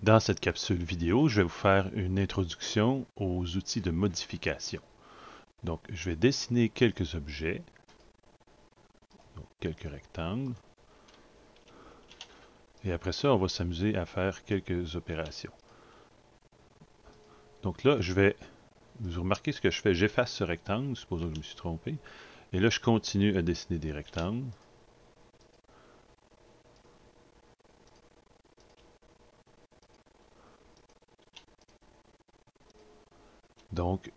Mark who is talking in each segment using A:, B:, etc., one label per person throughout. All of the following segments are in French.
A: Dans cette capsule vidéo, je vais vous faire une introduction aux outils de modification. Donc, je vais dessiner quelques objets, donc quelques rectangles, et après ça, on va s'amuser à faire quelques opérations. Donc là, vous remarquez ce que je fais, j'efface ce rectangle, supposons que je me suis trompé, et là, je continue à dessiner des rectangles. Donc,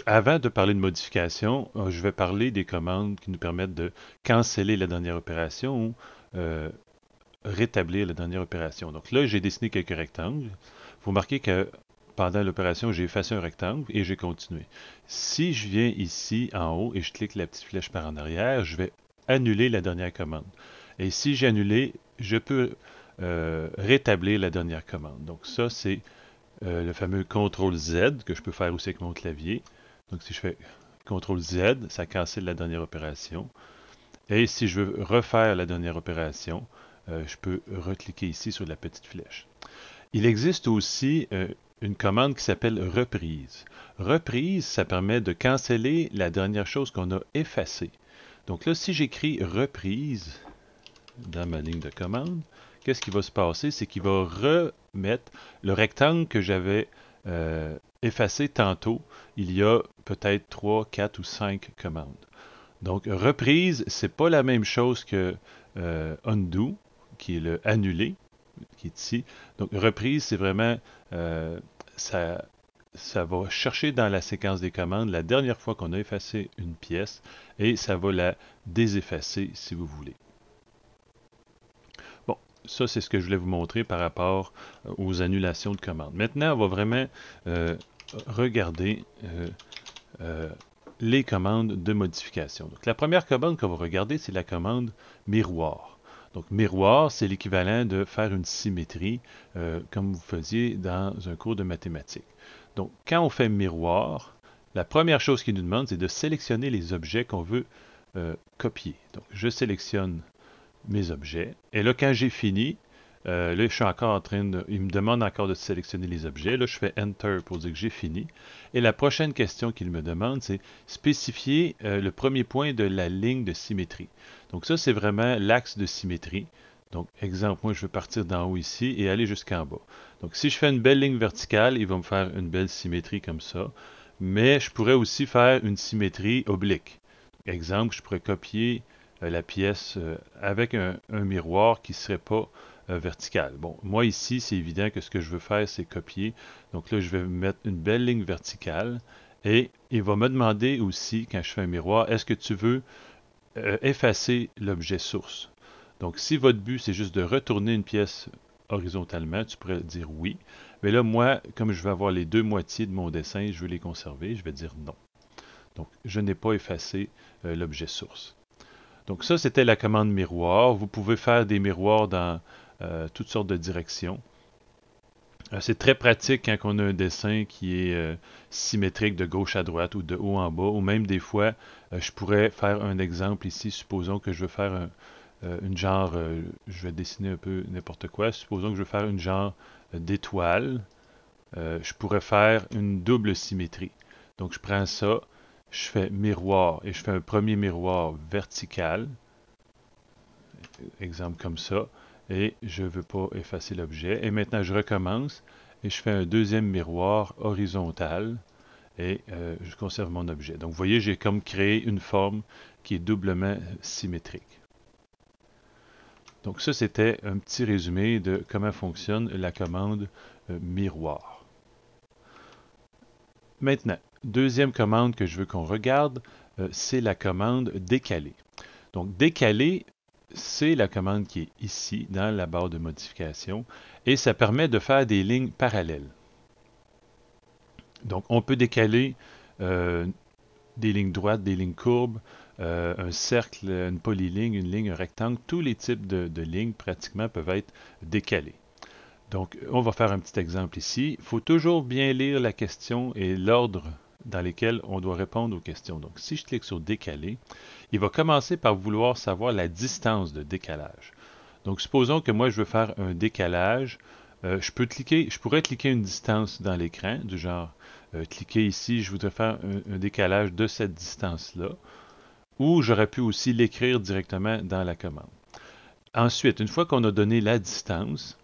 A: avant de parler de modification, je vais parler des commandes qui nous permettent de canceller la dernière opération ou rétablir la dernière opération. Donc là, j'ai dessiné quelques rectangles. Vous remarquez que pendant l'opération, j'ai effacé un rectangle et j'ai continué. Si je viens ici en haut et je clique la petite flèche par en arrière, je vais annuler la dernière commande. Et si j'ai annulé, je peux rétablir la dernière commande. Donc ça, c'est le fameux CTRL Z que je peux faire aussi avec mon clavier. Donc si je fais CTRL Z, ça cancelle la dernière opération. Et si je veux refaire la dernière opération, je peux recliquer ici sur la petite flèche. Il existe aussi une commande qui s'appelle reprise. Reprise, ça permet de canceller la dernière chose qu'on a effacée. Donc là, si j'écris reprise dans ma ligne de commande, qu'est-ce qui va se passer? C'est qu'il va remettre le rectangle que j'avais effacé tantôt. Il y a peut-être 3, 4 ou 5 commandes. Donc, reprise, c'est pas la même chose que undo, qui est le annuler, qui est ici. Donc, reprise, c'est vraiment, euh, ça, ça va chercher dans la séquence des commandes la dernière fois qu'on a effacé une pièce et ça va la déseffacer si vous voulez. Bon, ça, c'est ce que je voulais vous montrer par rapport aux annulations de commandes. Maintenant, on va vraiment regarder euh, les commandes de modification. Donc, la première commande qu'on va regarder, c'est la commande miroir. Donc, miroir, c'est l'équivalent de faire une symétrie comme vous faisiez dans un cours de mathématiques. Donc, quand on fait miroir, la première chose qu'il nous demande, c'est de sélectionner les objets qu'on veut copier. Donc, je sélectionne mes objets. Et là, quand j'ai fini, là, je suis encore en train de... Il me demande encore de sélectionner les objets. Là, je fais Enter pour dire que j'ai fini. Et la prochaine question qu'il me demande, c'est spécifier le premier point de la ligne de symétrie. Donc ça, c'est vraiment l'axe de symétrie. Donc, exemple, moi, je veux partir d'en haut ici et aller jusqu'en bas. Donc, si je fais une belle ligne verticale, il va me faire une belle symétrie comme ça. Mais je pourrais aussi faire une symétrie oblique. Exemple, je pourrais copier la pièce avec un miroir qui ne serait pas vertical. Bon, moi ici, c'est évident que ce que je veux faire, c'est copier. Donc là, je vais mettre une belle ligne verticale et il va me demander aussi, quand je fais un miroir, est-ce que tu veux effacer l'objet source? Donc, si votre but, c'est juste de retourner une pièce horizontalement, tu pourrais dire oui. Mais là, moi, comme je veux avoir les deux moitiés de mon dessin, je veux les conserver, je vais dire non. Donc, je n'ai pas effacé l'objet source. Donc ça, c'était la commande miroir. Vous pouvez faire des miroirs dans toutes sortes de directions. C'est très pratique quand on a un dessin qui est symétrique de gauche à droite ou de haut en bas, ou même des fois, je pourrais faire un exemple ici. Supposons que je veux faire une genre, je vais dessiner un peu n'importe quoi. Supposons que je veux faire une genre d'étoile. Je pourrais faire une double symétrie. Donc je prends ça, je fais miroir et je fais un premier miroir vertical, exemple comme ça, et je ne veux pas effacer l'objet. Et maintenant, je recommence et je fais un deuxième miroir horizontal et je conserve mon objet. Donc, vous voyez, j'ai comme créé une forme qui est doublement symétrique. Donc, ça, c'était un petit résumé de comment fonctionne la commande miroir. Maintenant, deuxième commande que je veux qu'on regarde, c'est la commande décaler. Donc, décaler, c'est la commande qui est ici dans la barre de modification et ça permet de faire des lignes parallèles. Donc, on peut décaler des lignes droites, des lignes courbes, un cercle, une polyligne, une ligne, un rectangle. Tous les types de lignes pratiquement peuvent être décalés. Donc, on va faire un petit exemple ici. Il faut toujours bien lire la question et l'ordre dans lesquels on doit répondre aux questions. Donc, si je clique sur décaler, il va commencer par vouloir savoir la distance de décalage. Donc, supposons que moi, je veux faire un décalage je pourrais cliquer une distance dans l'écran, du genre, cliquer ici, je voudrais faire un décalage de cette distance-là, ou j'aurais pu aussi l'écrire directement dans la commande. Ensuite, une fois qu'on a donné la distance,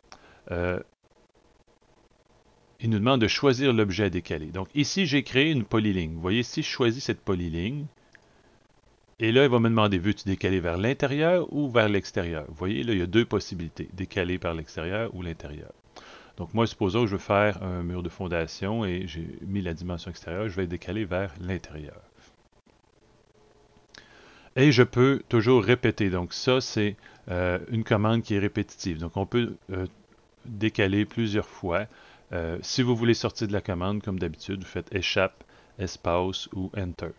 A: il nous demande de choisir l'objet à décaler. Donc ici, j'ai créé une polyligne. Vous voyez, si je choisis cette polyligne, et là, il va me demander, veux-tu décaler vers l'intérieur ou vers l'extérieur? Vous voyez, là, il y a deux possibilités, décaler par l'extérieur ou l'intérieur. Donc moi, supposons que je veux faire un mur de fondation et j'ai mis la dimension extérieure, je vais décaler vers l'intérieur. Et je peux toujours répéter. Donc ça, c'est une commande qui est répétitive. Donc on peut décaler plusieurs fois. Si vous voulez sortir de la commande, comme d'habitude, vous faites échappe, espace ou enter.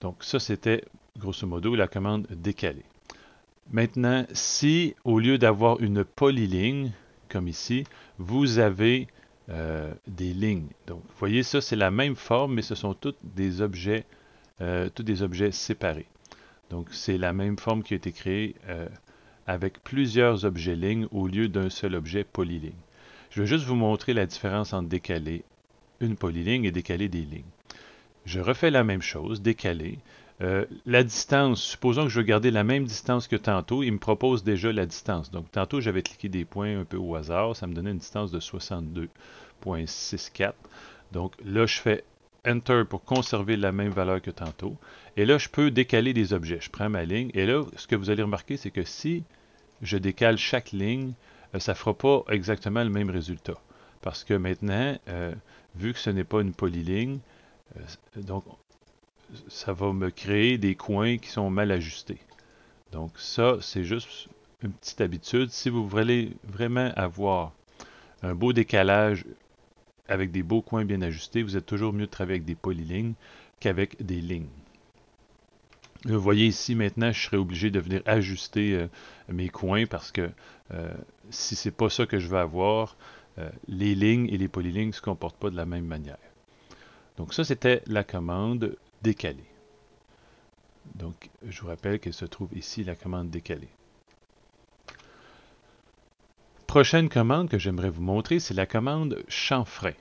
A: Donc ça, c'était grosso modo la commande décaler. Maintenant, si au lieu d'avoir une polyligne, comme ici, vous avez des lignes. Donc, vous voyez, ça, c'est la même forme, mais ce sont tous des objets séparés. Donc, c'est la même forme qui a été créée avec plusieurs objets lignes au lieu d'un seul objet polyligne. Je vais juste vous montrer la différence entre décaler une polyligne et décaler des lignes. Je refais la même chose, décaler. La distance, supposons que je veux garder la même distance que tantôt, il me propose déjà la distance. Donc tantôt, j'avais cliqué des points un peu au hasard, ça me donnait une distance de 62,64. Donc là, je fais Enter pour conserver la même valeur que tantôt. Et là, je peux décaler des objets. Je prends ma ligne. Et là, ce que vous allez remarquer, c'est que si je décale chaque ligne, ça ne fera pas exactement le même résultat. Parce que maintenant, vu que ce n'est pas une polyligne, donc ça va me créer des coins qui sont mal ajustés. Donc ça, c'est juste une petite habitude. Si vous voulez vraiment avoir un beau décalage avec des beaux coins bien ajustés, vous êtes toujours mieux de travailler avec des polylignes qu'avec des lignes. Vous voyez ici maintenant, je serais obligé de venir ajuster mes coins parce que si c'est pas ça que je veux avoir, les lignes et les polylignes ne se comportent pas de la même manière. Donc ça, c'était la commande décaler. Donc, je vous rappelle qu'elle se trouve ici, la commande décaler. Prochaine commande que j'aimerais vous montrer, c'est la commande chanfrein.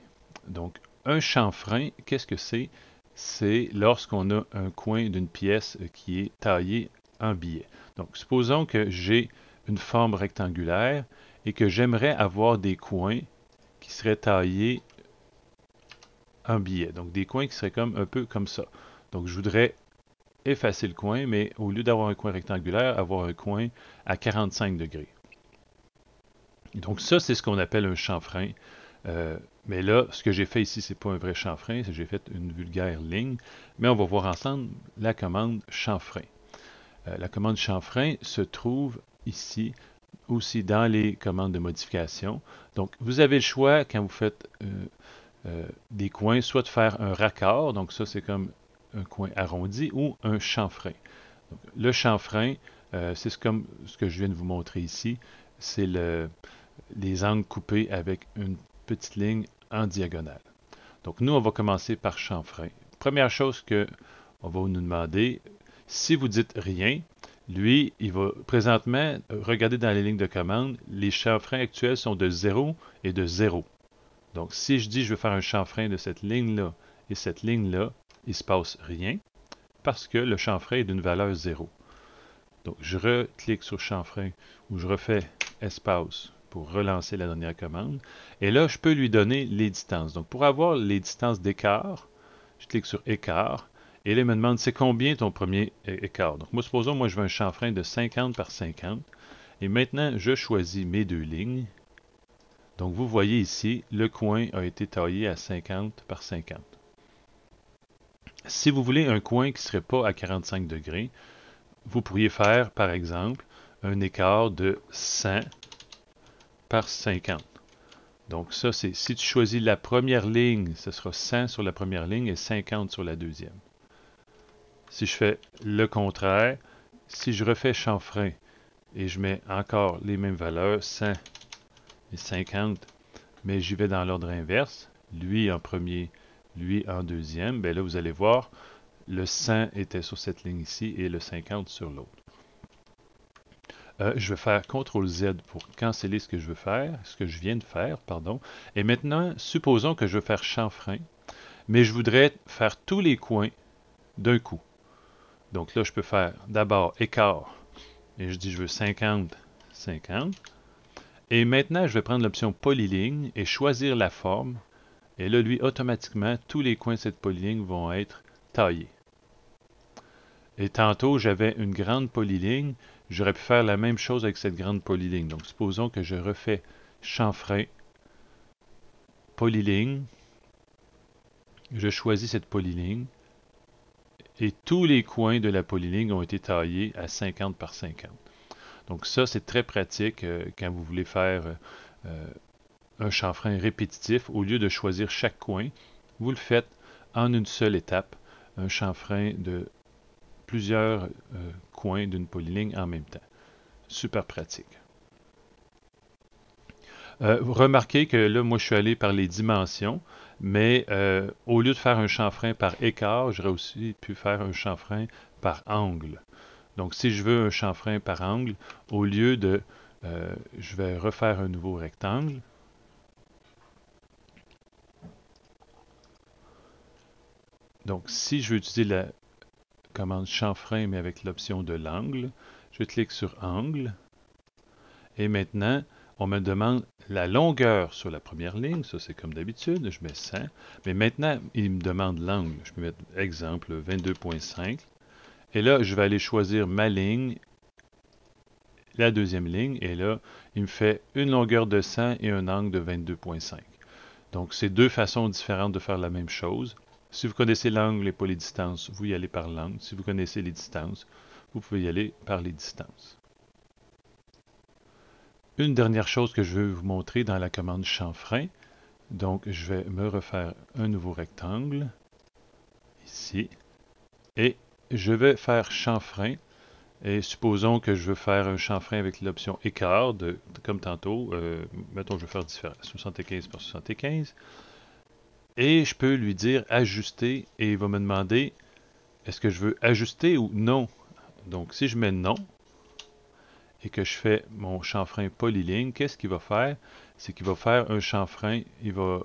A: Donc, un chanfrein, qu'est-ce que c'est? C'est lorsqu'on a un coin d'une pièce qui est taillé en billet. Donc, supposons que j'ai une forme rectangulaire et que j'aimerais avoir des coins qui seraient taillés en billet. Donc, des coins qui seraient comme un peu comme ça. Donc, je voudrais effacer le coin, mais au lieu d'avoir un coin rectangulaire, avoir un coin à 45 degrés. Donc ça, c'est ce qu'on appelle un chanfrein. Mais là, ce que j'ai fait ici, c'est pas un vrai chanfrein, c'est que j'ai fait une vulgaire ligne. Mais on va voir ensemble la commande chanfrein. La commande chanfrein se trouve ici aussi dans les commandes de modification. Donc, vous avez le choix quand vous faites des coins, soit de faire un raccord, donc ça c'est comme un coin arrondi, ou un chanfrein. Donc, le chanfrein, c'est comme ce que je viens de vous montrer ici, c'est les angles coupés avec une petite ligne en diagonale. Donc nous, on va commencer par chanfrein. Première chose que on va nous demander, si vous dites rien, lui, il va présentement regarder dans les lignes de commande, les chanfreins actuels sont de 0 et de 0. Donc si je dis je veux faire un chanfrein de cette ligne-là et cette ligne-là, il ne se passe rien parce que le chanfrein est d'une valeur 0. Donc je reclique sur chanfrein ou je refais espace pour relancer la dernière commande. Et là, je peux lui donner les distances. Donc pour avoir les distances d'écart, je clique sur écart. Et là, il me demande c'est combien ton premier écart. Donc moi, supposons, moi je veux un chanfrein de 50 par 50. Et maintenant, je choisis mes deux lignes. Donc vous voyez ici, le coin a été taillé à 50 par 50. Si vous voulez un coin qui ne serait pas à 45 degrés, vous pourriez faire, par exemple, un écart de 100 par 50. Donc ça, c'est si tu choisis la première ligne, ce sera 100 sur la première ligne et 50 sur la deuxième. Si je fais le contraire, si je refais chanfrein et je mets encore les mêmes valeurs, 100 et 50, mais j'y vais dans l'ordre inverse, lui en premier, lui en deuxième, bien là vous allez voir, le 100 était sur cette ligne ici et le 50 sur l'autre. Je vais faire CTRL-Z pour canceller ce que je veux faire, ce que je viens de faire, pardon. Et maintenant, supposons que je veux faire chanfrein, mais je voudrais faire tous les coins d'un coup. Donc là, je peux faire d'abord écart, et je dis je veux 50, 50. Et maintenant, je vais prendre l'option polyligne et choisir la forme. Et là, lui, automatiquement, tous les coins de cette polyligne vont être taillés. Et tantôt, j'avais une grande polyligne. J'aurais pu faire la même chose avec cette grande polyligne. Donc, supposons que je refais chanfrein, polyligne. Je choisis cette polyligne. Et tous les coins de la polyligne ont été taillés à 50 par 50. Donc ça, c'est très pratique quand vous voulez faire un chanfrein répétitif. Au lieu de choisir chaque coin, vous le faites en une seule étape, un chanfrein de plusieurs coins d'une polyligne en même temps. Super pratique. Remarquez que là, moi, je suis allé par les dimensions, mais au lieu de faire un chanfrein par écart, j'aurais aussi pu faire un chanfrein par angle. Donc, si je veux un chanfrein par angle, au lieu de... je vais refaire un nouveau rectangle. Donc, si je veux utiliser la commande chanfrein, mais avec l'option de l'angle, je clique sur angle. Et maintenant, on me demande la longueur sur la première ligne. Ça, c'est comme d'habitude. Je mets 100. Mais maintenant, il me demande l'angle. Je peux mettre, exemple, 22,5. Et là, je vais aller choisir ma ligne, la deuxième ligne. Et là, il me fait une longueur de 100 et un angle de 22,5. Donc, c'est deux façons différentes de faire la même chose. Si vous connaissez l'angle et pas les distances, vous y allez par l'angle. Si vous connaissez les distances, vous pouvez y aller par les distances. Une dernière chose que je veux vous montrer dans la commande chanfrein. Donc, je vais me refaire un nouveau rectangle, ici, et je vais faire chanfrein. Et supposons que je veux faire un chanfrein avec l'option écart, comme tantôt. Mettons, je vais faire différent, 75 par 75. Et je peux lui dire ajuster, et il va me demander est-ce que je veux ajuster ou non. Donc, si je mets non, et que je fais mon chanfrein polyligne, qu'est-ce qu'il va faire? C'est qu'il va faire un chanfrein, il va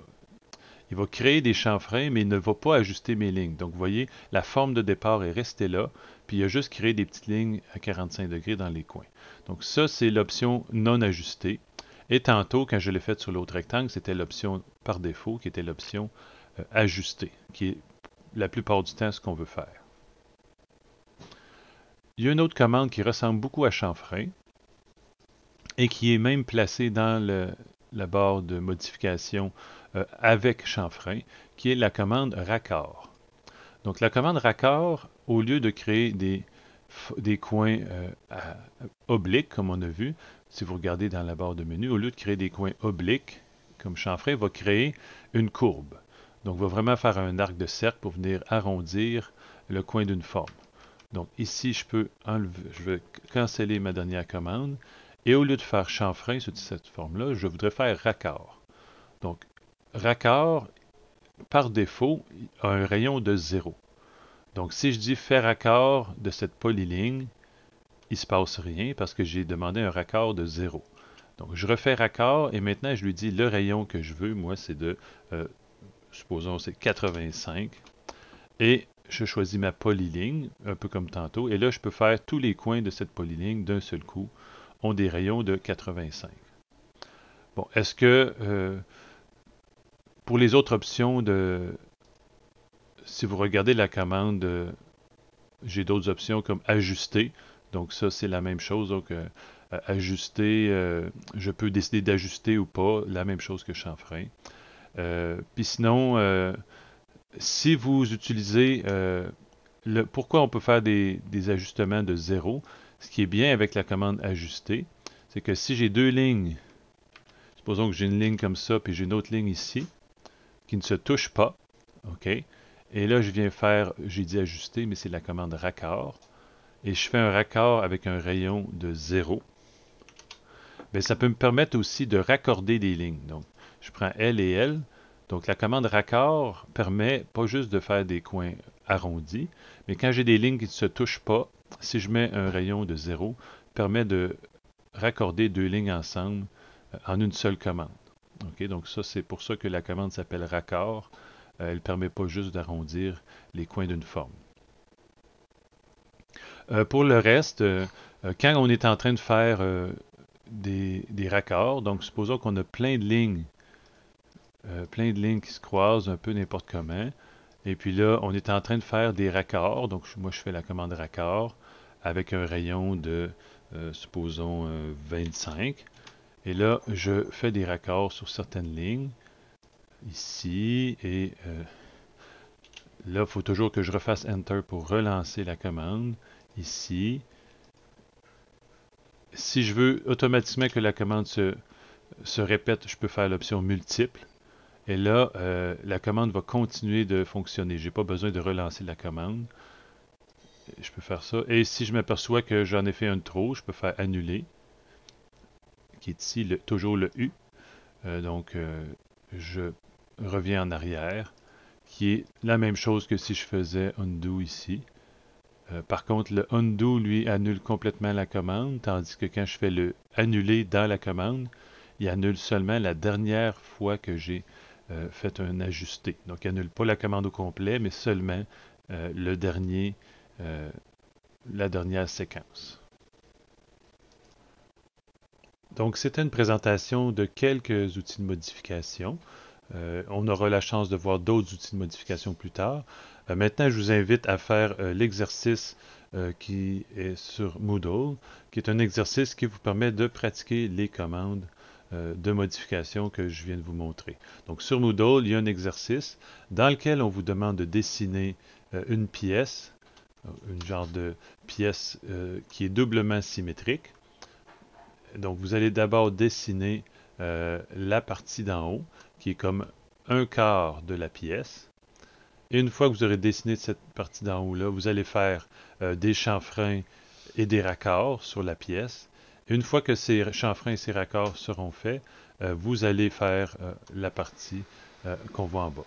A: créer des chanfreins, mais il ne va pas ajuster mes lignes. Donc, vous voyez, la forme de départ est restée là, puis il a juste créé des petites lignes à 45 degrés dans les coins. Donc, ça, c'est l'option non ajustée. Et tantôt, quand je l'ai fait sur l'autre rectangle, c'était l'option par défaut, qui était l'option ajustée, qui est la plupart du temps ce qu'on veut faire. Il y a une autre commande qui ressemble beaucoup à chanfrein, et qui est même placée dans la barre de modification avec chanfrein, qui est la commande raccord. Donc la commande raccord, au lieu de créer des coins obliques, comme on a vu, si vous regardez dans la barre de menu, au lieu de créer des coins obliques, comme chanfrein, va créer une courbe. Donc va vraiment faire un arc de cercle pour venir arrondir le coin d'une forme. Donc ici, je peux enlever, je vais canceller ma dernière commande. Et au lieu de faire chanfrein sur cette forme-là, je voudrais faire raccord. Donc, raccord, par défaut, a un rayon de 0. Donc, si je dis faire raccord de cette polyligne, il ne se passe rien parce que j'ai demandé un raccord de 0. Donc, je refais raccord et maintenant, je lui dis le rayon que je veux. Moi, c'est de, supposons, c'est 85. Et je choisis ma polyligne, un peu comme tantôt. Et là, je peux faire tous les coins de cette polyligne d'un seul coup. Ont des rayons de 85. Bon, est-ce que pour les autres options si vous regardez la commande, j'ai d'autres options comme ajuster. Donc ça, c'est la même chose. Donc ajuster, je peux décider d'ajuster ou pas, la même chose que chanfrein. Puis sinon, si vous utilisez pourquoi on peut faire des ajustements de 0, ce qui est bien avec la commande ajuster, c'est que si j'ai deux lignes, supposons que j'ai une ligne comme ça, puis j'ai une autre ligne ici, qui ne se touche pas, OK? Et là, je viens faire, j'ai dit ajuster, mais c'est la commande raccord, et je fais un raccord avec un rayon de 0. Bien, ça peut me permettre aussi de raccorder des lignes. Donc, je prends L et L. Donc, la commande raccord permet pas juste de faire des coins arrondis, mais quand j'ai des lignes qui ne se touchent pas, si je mets un rayon de 0, permet de raccorder deux lignes ensemble en une seule commande. Okay? Donc ça, c'est pour ça que la commande s'appelle raccord. Elle ne permet pas juste d'arrondir les coins d'une forme. Pour le reste, quand on est en train de faire des raccords, donc supposons qu'on a plein de lignes qui se croisent un peu n'importe comment, et puis là, on est en train de faire des raccords, donc moi je fais la commande raccord avec un rayon de, supposons, 25, et là, je fais des raccords sur certaines lignes, ici, et là, il faut toujours que je refasse Enter pour relancer la commande, ici. Si je veux automatiquement que la commande se répète, je peux faire l'option multiple. Et là, la commande va continuer de fonctionner. Je n'ai pas besoin de relancer la commande. Je peux faire ça. Et si je m'aperçois que j'en ai fait un de trop, je peux faire annuler, qui est ici toujours le U. Donc, je reviens en arrière, qui est la même chose que si je faisais undo ici. Par contre, le undo, lui, annule complètement la commande, tandis que quand je fais le annuler dans la commande, il annule seulement la dernière fois que j'ai fait un ajusté. Donc, il annule pas la commande au complet, mais seulement la dernière séquence. Donc, c'était une présentation de quelques outils de modification. On aura la chance de voir d'autres outils de modification plus tard. Maintenant, je vous invite à faire l'exercice qui est sur Moodle, qui est un exercice qui vous permet de pratiquer les commandes de modification que je viens de vous montrer. Donc, sur Moodle, il y a un exercice dans lequel on vous demande de dessiner une pièce, une genre de pièce qui est doublement symétrique. Donc, vous allez d'abord dessiner la partie d'en haut, qui est comme un quart de la pièce. Et une fois que vous aurez dessiné cette partie d'en haut-là, vous allez faire des chanfreins et des raccords sur la pièce. Et une fois que ces chanfreins et ces raccords seront faits, vous allez faire la partie qu'on voit en bas.